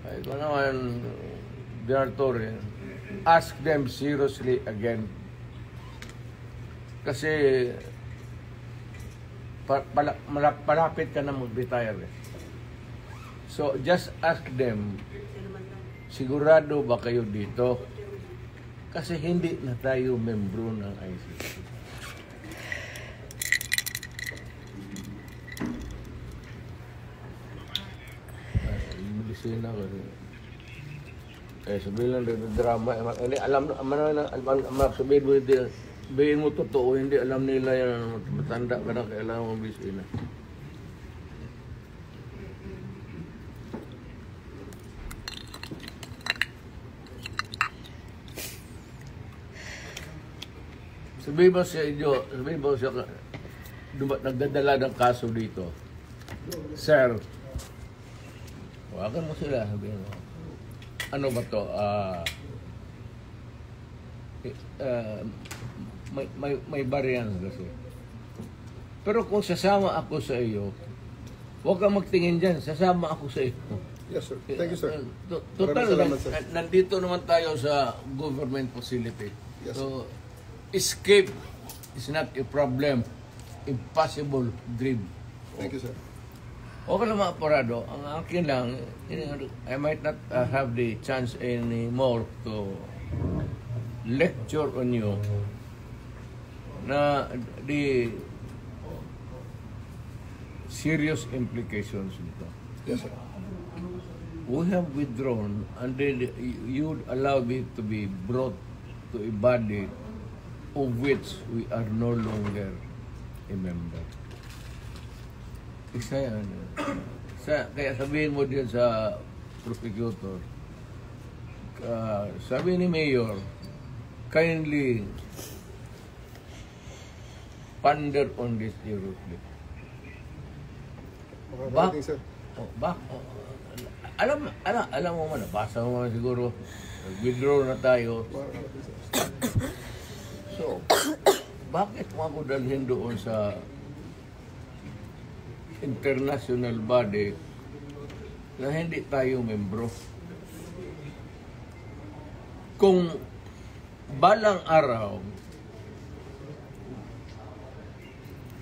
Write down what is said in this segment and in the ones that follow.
Ito naman, General Torre, ask them seriously again. Kasi malapit ka na mag-retire. So, just ask them, sigurado ba kayo dito? Kasi hindi na tayo membro ng ICC. Medisina ko. Sabihin lang ng drama. Sabihin mo totoo, hindi alam nila yan. Matanda ka na, kailangan mong medisina. Sabihin mo siya, nagdadala ng kaso dito. Sir, huwagan mo sila, sabihin mo. Ano ba to? May variance kasi. Pero kung sasama ako sa iyo, huwag kang magtingin dyan, sasama ako sa iyo. Yes, sir. Thank you, sir. Total, nandito naman tayo sa government facility. Yes, so, escape is not a problem. Impossible dream. Thank you, sir. Okay lang mga parado. Ang akin lang, I might not have the chance anymore to lecture on you na the serious implications nito. Yes, sir. We have withdrawn and then you allow me to be brought to a body of which we are no longer a member. Isa yan. Kaya sabihin mo din sa prosecutor, sabi ni Mayor, kindly ponder on this seriously. Alam mo man, nabasa mo man siguro, withdraw na tayo. So, bakit mo ako dalhin doon sa international body na hindi tayo membro? Kung balang araw,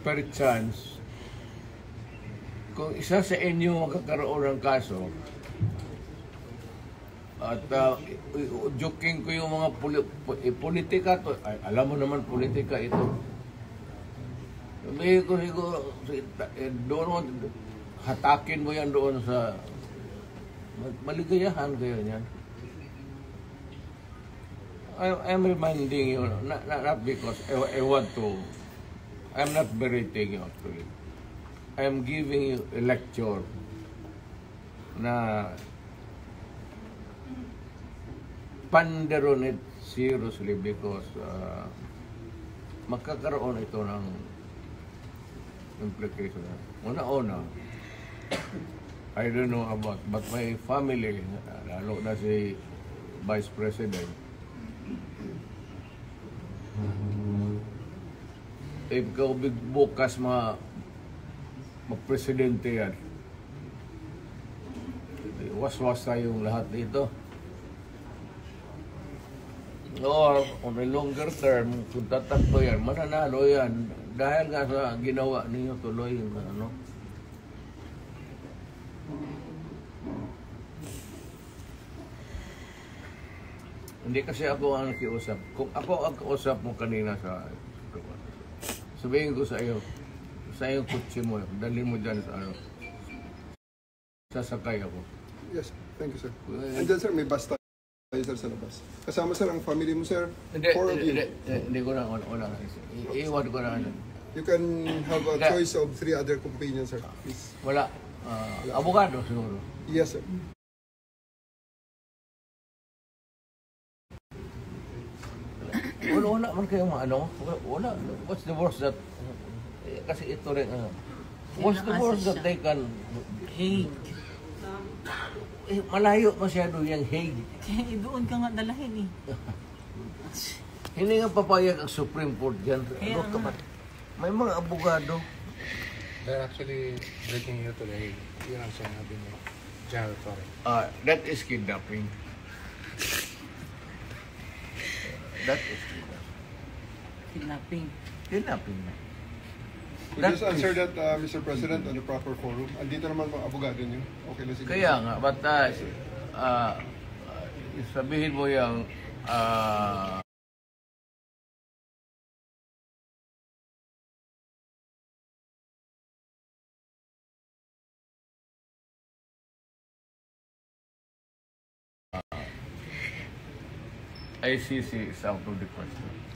per chance, kung isa sa inyo magkakaroon ng kaso, at joking ko yung mga politika to, alam mo naman politika ito. Sabihin ko siguro, doon hatakin mo yan doon sa maligayahan kayo niyan. I'm reminding you, not because I want to, I'm not berating you actually. I'm giving you a lecture na ponder on it seriously because magkakaroon ito ng implication. Una-una, I don't know about, but my family, lalo na si Vice President, if ikaw bukas mag-presidente yan, was-was tayong lahat dito. Or on a longer term, kung tatakbo yan, mananalo yan. Dahil nga sa ginawa ninyo tuloy yung ano. Hindi kasi ako ang nakiusap. Kung ako ang kausap mo kanina sa sabihin ko sa iyo kutsi mo, dalhin mo dyan sa ano. Sasakay ako. Yes, thank you, sir. And then, sir, may bus tayo, sir, sa labas. Kasama, sir, ang family mo, sir. Four of you. Hindi ko na, wala. Iwan ko na. You can have a choice of 3 other companions, sir. Please. Wala. Abogado, siguro. Yes, sir. Wala man kayong ano. Wala. What's the worst that, kasi ito rin, what's the worst that they can, Hague. Malayo masyado yung Hague. Doon ka nga dalahin eh. Hindi nga papayag ang Supreme Court dyan. May mga abogado. They're actually breaking you to the Hague. Yun ang sinabi mo. That is kidnapping. That is kidnapping. Kidnapping. Kidnapping na. Would you just answer that, Mr. President, on the proper forum? Andito naman mga abogado niyo. Okay na siguro. Kaya nga, but sabihin mo yung ICC is out of the question.